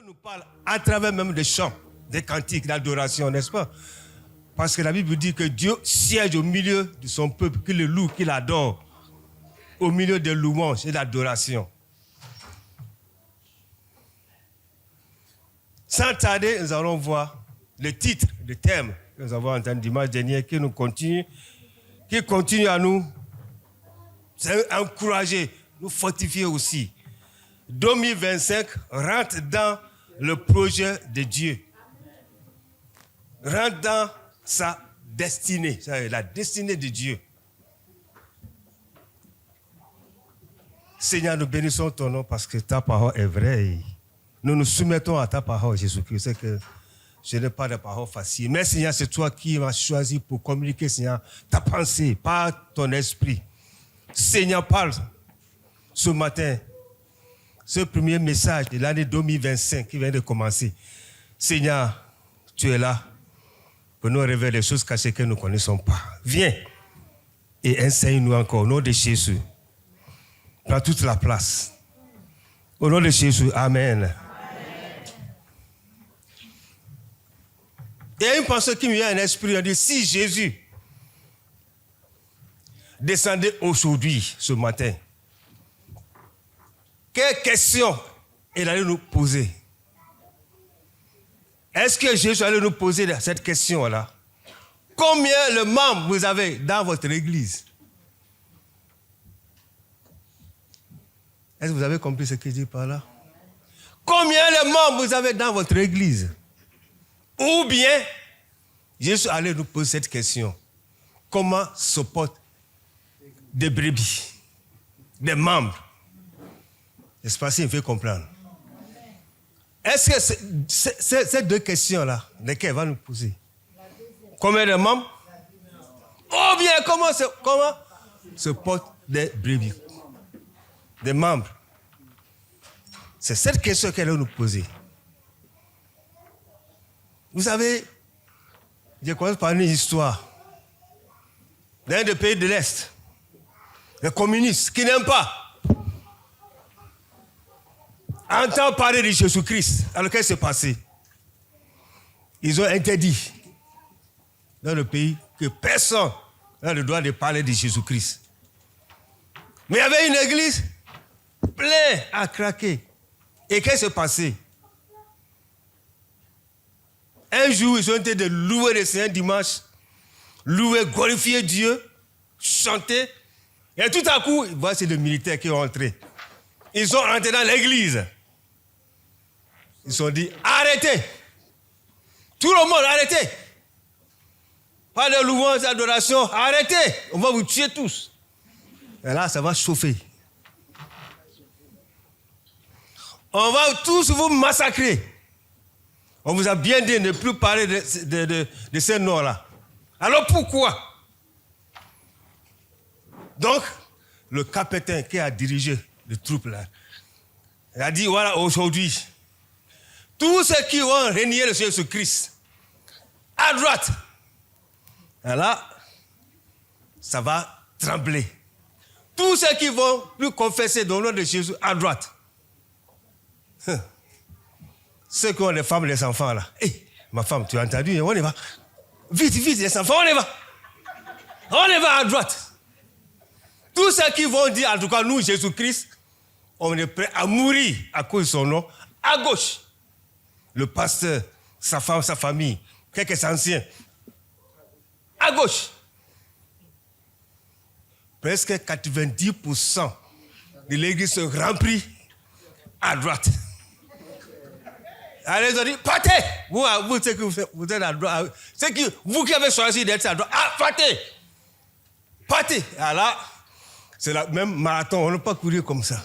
nous parle à travers même des chants, des cantiques d'adoration, n'est-ce pas? Parce que la Bible dit que Dieu siège au milieu de son peuple, qu'il le loue, qu'il adore, au milieu des louanges et d'adoration. Sans tarder, nous allons voir le titre, le thème que nous avons entendu dimanche dernier, qui continue à nous encourager, nous fortifier aussi. 2025 rentre dans le projet de Dieu. Rentre dans sa destinée, la destinée de Dieu. Seigneur, nous bénissons ton nom parce que ta parole est vraie. Nous nous soumettons à ta parole, Jésus-Christ. C'est que je n'ai pas de parole facile. Mais Seigneur, c'est toi qui m'as choisi pour communiquer, Seigneur, ta pensée par ton esprit. Seigneur, parle ce matin, ce premier message de l'année 2025 qui vient de commencer. Seigneur, tu es là pour nous révéler les choses cachées que nous ne connaissons pas. Viens et enseigne-nous encore au nom de Jésus. Prends toute la place. Au nom de Jésus, Amen. Il y a une pensée qui me vient à l'esprit, on dit, si Jésus descendait aujourd'hui, ce matin, quelle question il allait nous poser? Est-ce que Jésus allait nous poser cette question-là? Combien de membres vous avez dans votre église? Est-ce que vous avez compris ce que je dis par là? Combien de membres vous avez dans votre église? Ou bien, Jésus allait nous poser cette question. Comment se portent des brebis, des membres? N'est-ce pas si il fait comprendre? Est-ce que ces deux questions-là, lesquelles va nous poser? Combien de membres? Ou bien, comment se portent des brebis, des membres? C'est cette question qu'elle va nous poser. Vous savez, je commence par une histoire. Dans un des pays de l'Est, les communistes qui n'aiment pas entendre parler de Jésus-Christ. Alors qu'est-ce qui s'est passé? Ils ont interdit dans le pays que personne n'a le droit de parler de Jésus-Christ. Mais il y avait une église pleine à craquer. Et qu'est-ce qui s'est passé? Un jour, ils ont été de louer le Seigneur dimanche, louer, glorifier Dieu, chanter. Et tout à coup, voici les militaires qui sont entrés. Ils sont rentrés dans l'église. Ils se sont dit, arrêtez. Tout le monde, arrêtez. Pas de louange, d'adoration, arrêtez. On va vous tuer tous. Et là, ça va chauffer. On va tous vous massacrer. On vous a bien dit de ne plus parler de ces noms-là. Alors pourquoi? Donc, le capitaine qui a dirigé les troupes là, il a dit, voilà, aujourd'hui, tous ceux qui vont renier le Seigneur Jésus-Christ, à droite, et là, ça va trembler. Tous ceux qui vont plus confesser dans le nom de Jésus, à droite. Ceux qui ont les femmes et les enfants là. Hey, ma femme, tu as entendu? On y va. Vite, vite, les enfants, on y va. On y va à droite. Tous ceux qui vont dire, en tout cas, nous, Jésus-Christ, on est prêt à mourir à cause de son nom. À gauche, le pasteur, sa femme, sa famille, quelques anciens. À gauche, presque 90% de l'église se remplit à droite. Alors ils ont dit, partez! Vous êtes à droite. Vous qui avez choisi d'être à droite, partez! Partez! Alors, c'est le même marathon, on ne peut pas courir comme ça.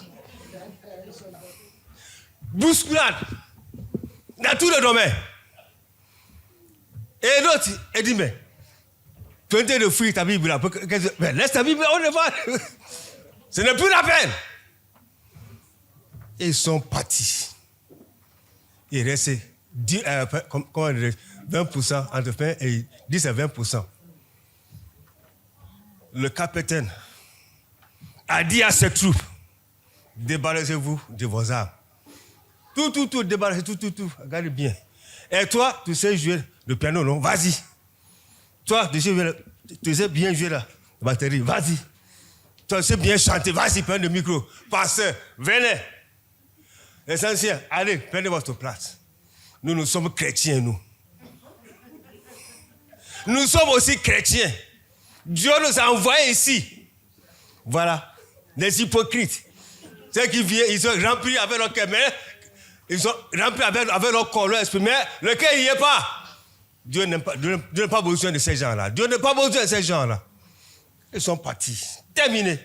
Bousculade dans tous les domaines. Et l'autre, il dit, mais tu es de fuir ta Bible là. Mais laisse ta Bible, on ne va. Ce n'est plus la peine. Et ils sont partis. Il reste 20%, entre 20 et 10 à 20%. Le capitaine a dit à ses troupes, débarrassez-vous de vos armes. Tout, débarrasser, tout. Regarde bien. Et toi, tu sais jouer le piano, non? Vas-y. Toi, tu sais bien jouer la batterie, vas-y. Toi, tu sais bien chanter, vas-y, prends le micro. Pasteur, venez. L'essentiel, allez, prenez votre place. Nous sommes chrétiens, nous. Nous sommes aussi chrétiens. Dieu nous a envoyés ici. Voilà. Les hypocrites. Ceux qui viennent, ils sont remplis avec leur cœur, mais ils sont remplis avec leur corps, leur esprit, mais le cœur, il n'y est pas. Dieu n'a pas besoin de ces gens-là. Dieu n'a pas besoin de ces gens-là. Ils sont partis. Terminé.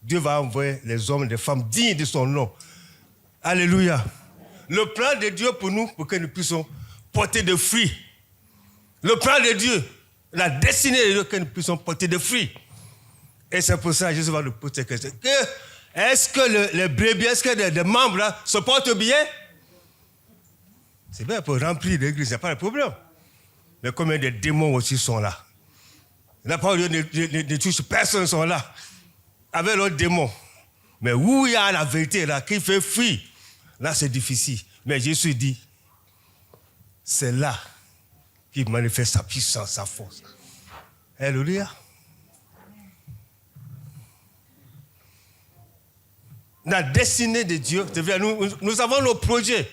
Dieu va envoyer les hommes et les femmes dignes de son nom. Alléluia. Le plan de Dieu pour nous, pour que nous puissions porter des fruits. Le plan de Dieu, la destinée de Dieu, que nous puissions porter des fruits. Et c'est pour ça que Jésus va nous poser cette question. Est-ce que les brebis, est-ce que les membres là, se portent bien? C'est bien pour remplir l'église, ce n'est pas le problème. Mais combien de démons aussi sont là? La parole de Dieu ne touche personne, sont là. Avec leurs démons. Mais où il y a la vérité là, qui fait fuir, là c'est difficile. Mais Jésus dit, c'est là qu'il manifeste sa puissance, sa force. Alléluia. La destinée de Dieu, nous avons nos projets.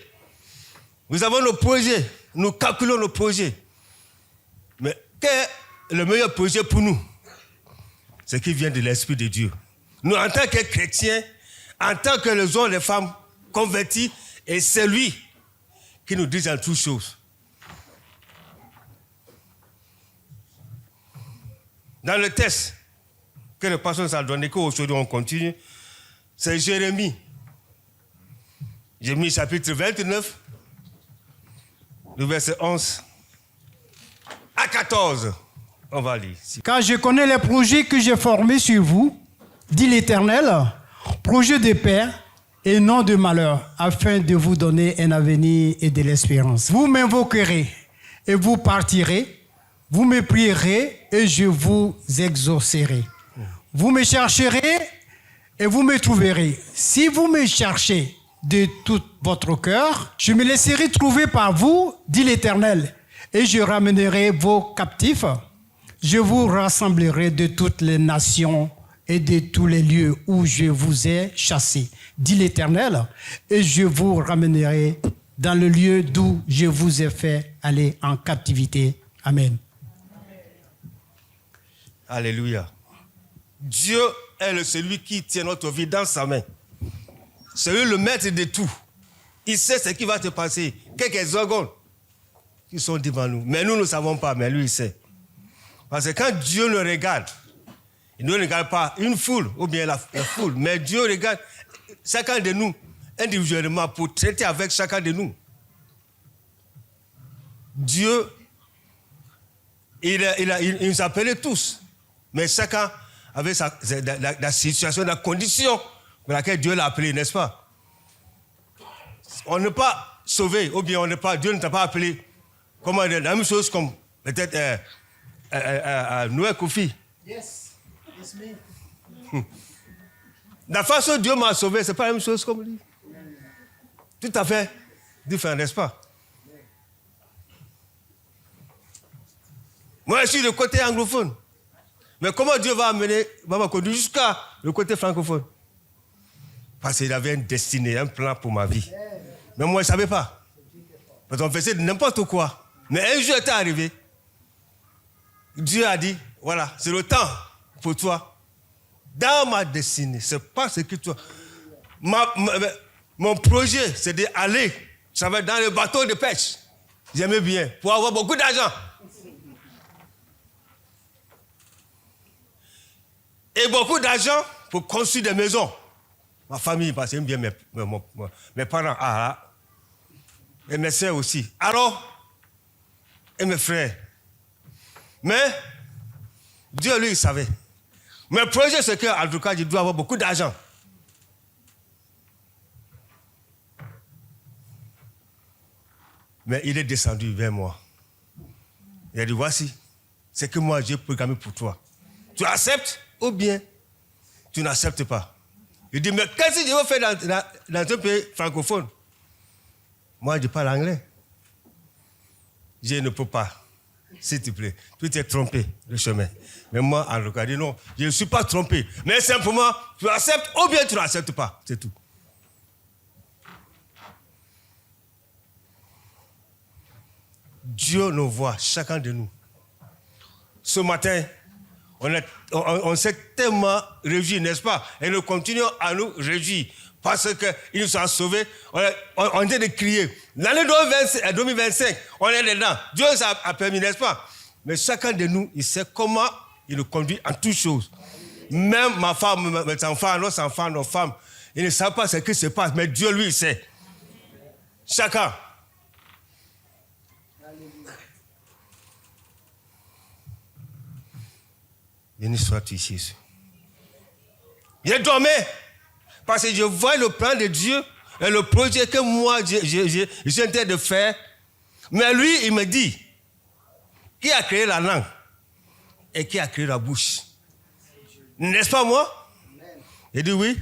Nous avons nos projets. Nous calculons nos projets. Mais quel est le meilleur projet pour nous? C'est qui vient de l'Esprit de Dieu. Nous, en tant que chrétiens, en tant que les hommes et les femmes convertis, et c'est lui qui nous dit en toutes choses. Dans le texte que le pasteur nous a donné, qu'aujourd'hui on continue, c'est Jérémie. Jérémie chapitre 29, le verset 11 à 14. On va lire. Car je connais les projets que j'ai formés sur vous, dit l'Éternel, projets de paix et non de malheur, afin de vous donner un avenir et de l'espérance. Vous m'invoquerez et vous partirez, vous me prierez et je vous exaucerai. Vous me chercherez et vous me trouverez. Si vous me cherchez de tout votre cœur, je me laisserai trouver par vous, dit l'Éternel, et je ramènerai vos captifs. Je vous rassemblerai de toutes les nations et de tous les lieux où je vous ai chassés, dit l'Éternel, et je vous ramènerai dans le lieu d'où je vous ai fait aller en captivité. Amen. Alléluia. Dieu est celui qui tient notre vie dans sa main. C'est lui le maître de tout. Il sait ce qui va se passer. Quelques secondes qui sont devant nous. Mais nous ne savons pas, mais lui, il sait. Parce que quand Dieu le regarde, il ne regarde pas une foule ou bien la foule, mais Dieu regarde chacun de nous individuellement pour traiter avec chacun de nous. Dieu, il nous appelait tous, mais chacun avait la situation, la condition pour laquelle Dieu l'a appelé, n'est-ce pas? On n'est pas sauvé, ou bien Dieu ne t'a pas appelé comme la même chose comme peut-être Noé Kofi. Yes, it's me. La façon dont Dieu m'a sauvé, ce n'est pas la même chose comme lui. Tout à fait différent, n'est-ce pas? Moi, je suis du côté anglophone. Mais comment Dieu va me conduire jusqu'à le côté francophone? Parce qu'il avait une destinée, un plan pour ma vie. Mais moi, je ne savais pas. Parce qu'on faisait n'importe quoi. Mais un jour est arrivé. Dieu a dit, voilà, c'est le temps pour toi. Dans ma destinée, c'est pas ce que toi... Mon projet, c'est d'aller, ça va être dans le bateau de pêche. J'aimais bien, pour avoir beaucoup d'argent. Et beaucoup d'argent pour construire des maisons. Ma famille, parce que j'aime bien mes parents, et mes soeurs aussi. Alors, et mes frères. Mais, Dieu, lui, il savait. Mes projets, c'est qu'en tout cas, je dois avoir beaucoup d'argent. Mais il est descendu vers moi. Il a dit, voici, c'est que moi, j'ai programmé pour toi. Tu acceptes ou bien tu n'acceptes pas. Il dit, mais qu'est-ce que je veux faire dans un pays francophone? Moi, je parle anglais. Je ne peux pas. S'il te plaît. Tu t'es trompé le chemin. Mais moi, en tout cas, je dis non, je ne suis pas trompé. Mais simplement, tu acceptes ou bien tu n'acceptes pas. C'est tout. Dieu nous voit, chacun de nous. Ce matin, on s'est tellement réjouis, n'est-ce pas? Et nous continuons à nous réjouir parce qu'il nous a sauvés. On est de crier. L'année 2025, on est dedans. Dieu a permis, n'est-ce pas? Mais chacun de nous, il sait comment il nous conduit en toutes choses. Même ma femme, mes enfants, nos femmes, ils ne savent pas ce qui se passe, mais Dieu, lui, il sait. Chacun. Béni sois-tu, Jésus. Je dormais parce que je vois le plan de Dieu et le projet que moi, j'ai en train de faire. Mais lui, il me dit, qui a créé la langue et qui a créé la bouche? N'est-ce pas moi? Il dit oui.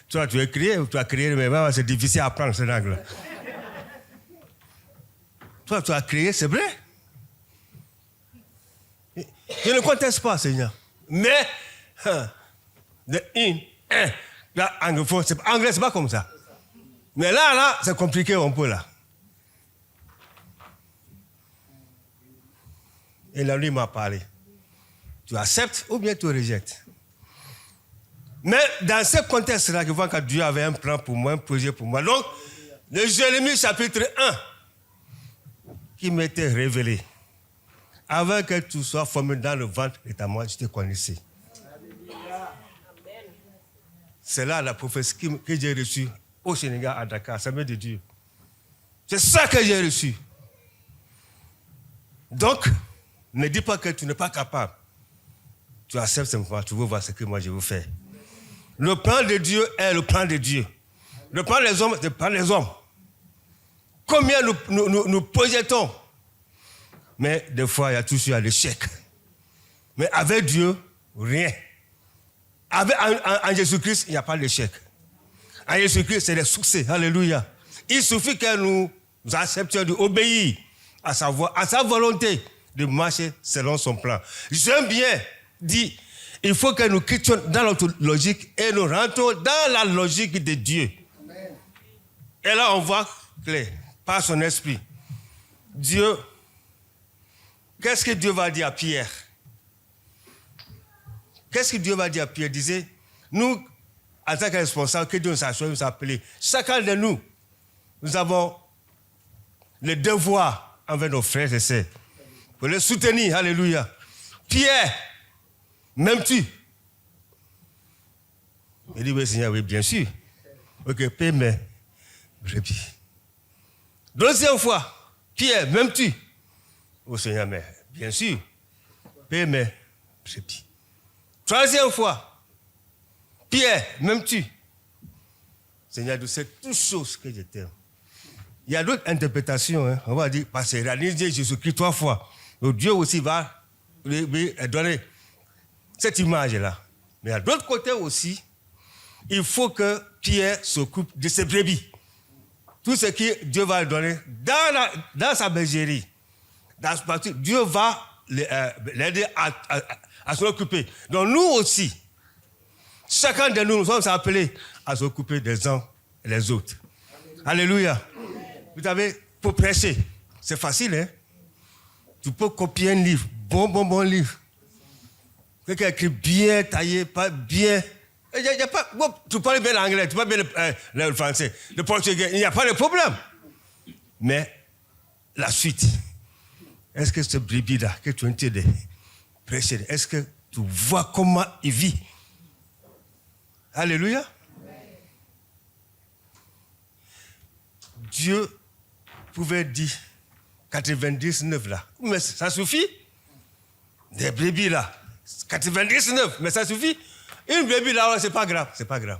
Toi, tu as créé, mais c'est difficile à apprendre cette langue-là. Toi, tu as créé, c'est vrai. Je ne conteste pas, Seigneur. Mais, là, anglophone, anglais, c'est pas comme ça. Mais là, c'est compliqué un peu, là. Et là, lui m'a parlé. Tu acceptes ou bien tu rejettes. Mais dans ce contexte-là, je vois que Dieu avait un plan pour moi, un projet pour moi. Donc, le Jérémie chapitre 1, qui m'était révélé. Avant que tu sois formé dans le ventre de ta mère, je te connaissais. C'est là la prophétie que j'ai reçue au Sénégal, à Dakar. Ça vient de Dieu. C'est ça que j'ai reçu. Donc, ne dis pas que tu n'es pas capable. Tu acceptes simplement, tu veux voir ce que moi je veux faire. Le plan de Dieu est le plan de Dieu. Le plan des hommes, c'est le plan des hommes. Combien nous projetons? Mais des fois, il y a toujours l'échec. Mais avec Dieu, rien. En Jésus-Christ, il n'y a pas d'échec. En Jésus-Christ, c'est le succès. Alléluia. Il suffit que nous acceptions d'obéir à sa volonté de marcher selon son plan. J'aime bien dire, il faut que nous quittions dans notre logique et nous rentrons dans la logique de Dieu. Amen. Et là, on voit clair, par son esprit. Dieu, qu'est-ce que Dieu va dire à Pierre? Qu'est-ce que Dieu va dire à Pierre? Il disait, nous, en tant que responsables, que Dieu nous a choisi, nous a appelés, chacun de nous, nous avons le devoir envers nos frères et sœurs pour les soutenir. Alléluia. Pierre, m'aimes-tu? Il dit, oui, Seigneur, oui, bien sûr. Ok, paie mes brebis. Deuxième fois, Pierre, m'aimes-tu? Oh Seigneur, mais bien sûr, paie mes brebis. Troisième fois, Pierre, m'aimes-tu? Seigneur, tu sais toutes choses que je t'aime. Il y a d'autres interprétations, hein. On va dire, parce qu'il a dit Jésus-Christ 3 fois. Donc Dieu aussi va lui donner cette image-là. Mais à d'autres côtés aussi, il faut que Pierre s'occupe de ses brebis. Tout ce que Dieu va lui donner dans sa bergerie, Dieu va l'aider à s'en occuper. Donc nous aussi, chacun de nous sommes appelés à s'occuper des uns et des autres. Alléluia. Vous savez, pour prêcher, c'est facile, hein? Tu peux copier un livre, bon livre. Quelqu'un écrit bien taillé, pas bien. Tu parles bien l'anglais, tu parles bien le français, le portugais, il n'y a pas de problème. Mais la suite, est-ce que ce brebis-là que tu es en train de prêcher, est-ce que tu vois comment il vit? Alléluia. Dieu pouvait dire 99 là. Mais ça suffit. Des brebis là. 99, mais ça suffit. Une brebis là, c'est pas grave. C'est pas grave.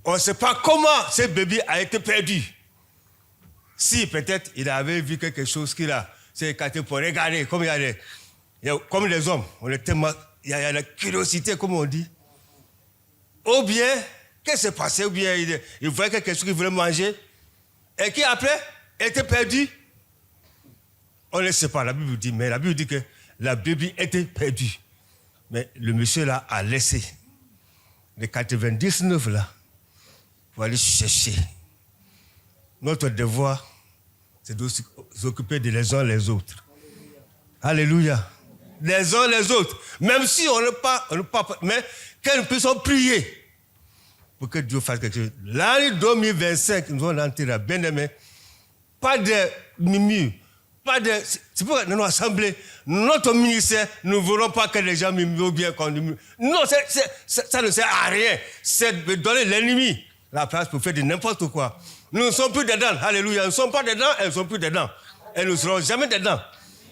On ne sait pas comment ce bébé a été perdu. Si peut-être il avait vu quelque chose qu'il a, c'est écarté pour regarder, comme comme les hommes, il y a la curiosité, comme on dit. Ou bien, qu'est-ce qui s'est passé? Ou bien il voyait quelque chose qu'il voulait manger. Et qui après était perdu. On ne sait pas, la Bible dit, mais la Bible dit que la brebis était perdue. Mais le monsieur là a laissé les 99 là pour aller chercher. Notre devoir, c'est de s'occuper de les uns les autres. Alléluia. Les uns les autres. Même si on n'est pas, mais que nous puissions prier pour que Dieu fasse quelque chose. L'année 2025, nous allons entrer là, bien aimé. Pas de mimi, pas de. C'est pourquoi dans nos assemblées, notre ministère, nous ne voulons pas que les gens miment ou bien qu'on mime. Non, ça ne sert à rien. C'est de donner l'ennemi la place pour faire de n'importe quoi. Nous ne sommes plus dedans. Alléluia. Nous ne sommes pas dedans, elles ne sont plus dedans. Et nous ne serons jamais dedans.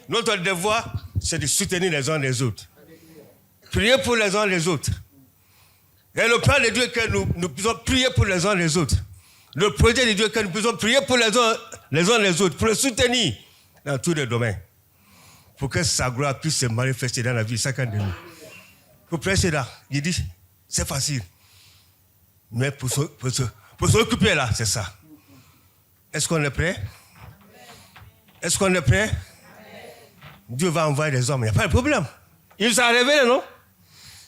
Notre devoir, c'est de soutenir les uns les autres. Prier pour les uns les autres. Et le plan de Dieu est que nous puissions prier pour les uns les autres. Le projet de Dieu est que nous puissions prier pour les uns les autres, pour le soutenir dans tous les domaines. Pour que sa gloire puisse se manifester dans la vie de chacun de nous. Pour prêcher là, il dit, c'est facile. Mais pour s'occuper là, c'est ça. Est-ce qu'on est prêt? Est-ce qu'on est prêt? Dieu va envoyer des hommes, il n'y a pas de problème. Il s'est révélé, non?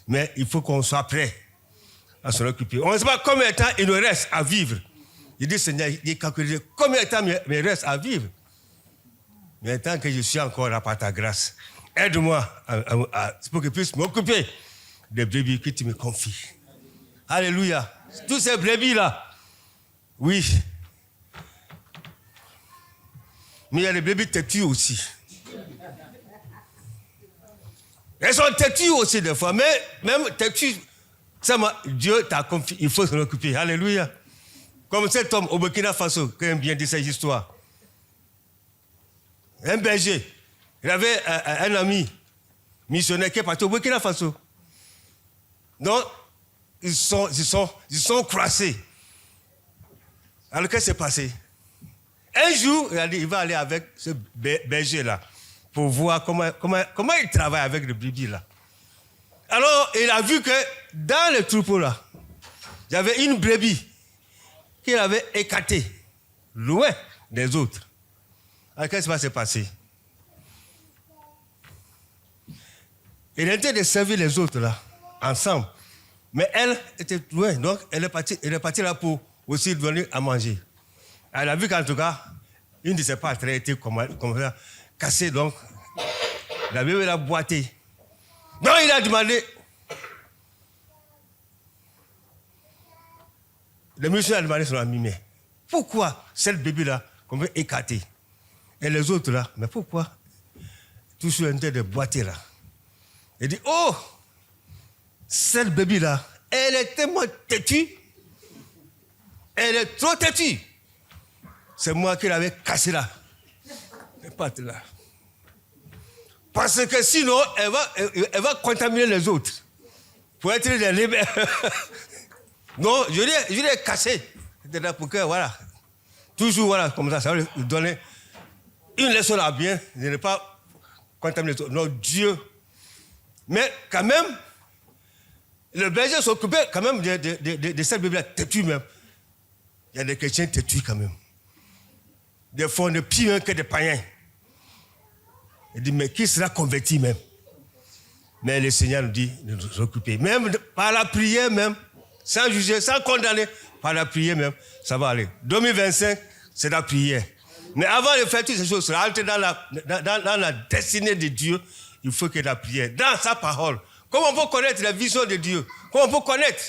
Mais il faut qu'on soit prêt à s'en occuper. On ne sait pas combien de temps il nous reste à vivre. Il dit, Seigneur, il calcule combien de temps il me reste à vivre. Mais tant que je suis encore là par ta grâce, aide-moi pour que je puisse m'occuper des brebis que tu me confies. Alléluia. Tous ces brebis-là, oui. Mais il y a des brebis têtus aussi. Elles sont têtues aussi des fois, mais même têtues, Dieu t'a confié, il faut s'en occuper. Alléluia. Comme cet homme au Burkina Faso, qui aime bien dire cette histoire. Un berger, il avait un ami missionnaire qui est parti au Burkina Faso. Donc, ils sont croisés. Alors, qu'est-ce qui s'est passé? Un jour, il a dit, il va aller avec ce berger-là pour voir comment il travaille avec le brebis là. Alors, il a vu que dans le troupeau là, il y avait une brebis qu'il avait écartée, loin des autres. Alors, qu'est-ce qui va se passer? Il était de servir les autres là, ensemble. Mais elle était loin, donc elle est partie là pour aussi venir à manger. Elle a vu qu'en tout cas, une de ses pattes était comme ça, cassée, donc la bébé l'a boité. Donc il a demandé, le monsieur a demandé son ami, mais pourquoi cette bébé-là qu'on veut écarter? Et les autres là, mais pourquoi toujours en train de boiter là? Il dit, oh, cette bébé-là, elle est tellement têtue, elle est trop têtue. C'est moi qui l'avais cassée là, les pattes là. Parce que sinon, elle va contaminer les autres. Pour être des libres. Non, je l'ai cassée. C'était pour que, voilà. Toujours, voilà, comme ça va lui donner une leçon à bien, de ne pas contaminer les autres. Non, Dieu. Mais quand même, le berger s'occupait quand même de cette Bible-là têtue même. Il y a des chrétiens têtus quand même. Des fois, on est pire que des païens. Il dit, mais qui sera converti même? Mais le Seigneur nous dit de nous occuper. Même par la prière même, sans juger, sans condamner, par la prière même, ça va aller. 2025, c'est la prière. Mais avant de faire toutes ces choses, rentrer dans la destinée de Dieu, il faut que la prière, dans sa parole. Comment on peut connaître la vision de Dieu? Comment on peut connaître?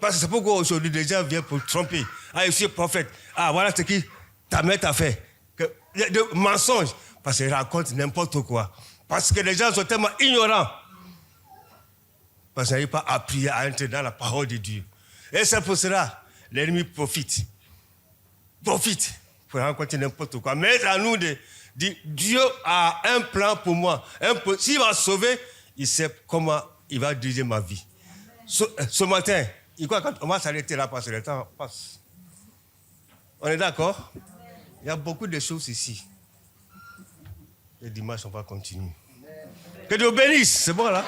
Parce que c'est pourquoi aujourd'hui, les gens viennent pour tromper. Ah, je suis prophète. Ah, voilà ce qui ta mère t'a fait. De mensonges. Parce qu'ils racontent n'importe quoi. Parce que les gens sont tellement ignorants. Parce qu'ils n'arrivent pas à prier, à entrer dans la parole de Dieu. Et c'est pour cela, l'ennemi profite. Profite pour raconter n'importe quoi. Mais à nous de dire, Dieu a un plan pour moi. S'il va sauver, il sait comment il va diriger ma vie. Ce matin, on va s'arrêter là parce que le temps passe. On est d'accord? Il y a beaucoup de choses ici. Et dimanche, on va continuer. Que Dieu bénisse, c'est bon là?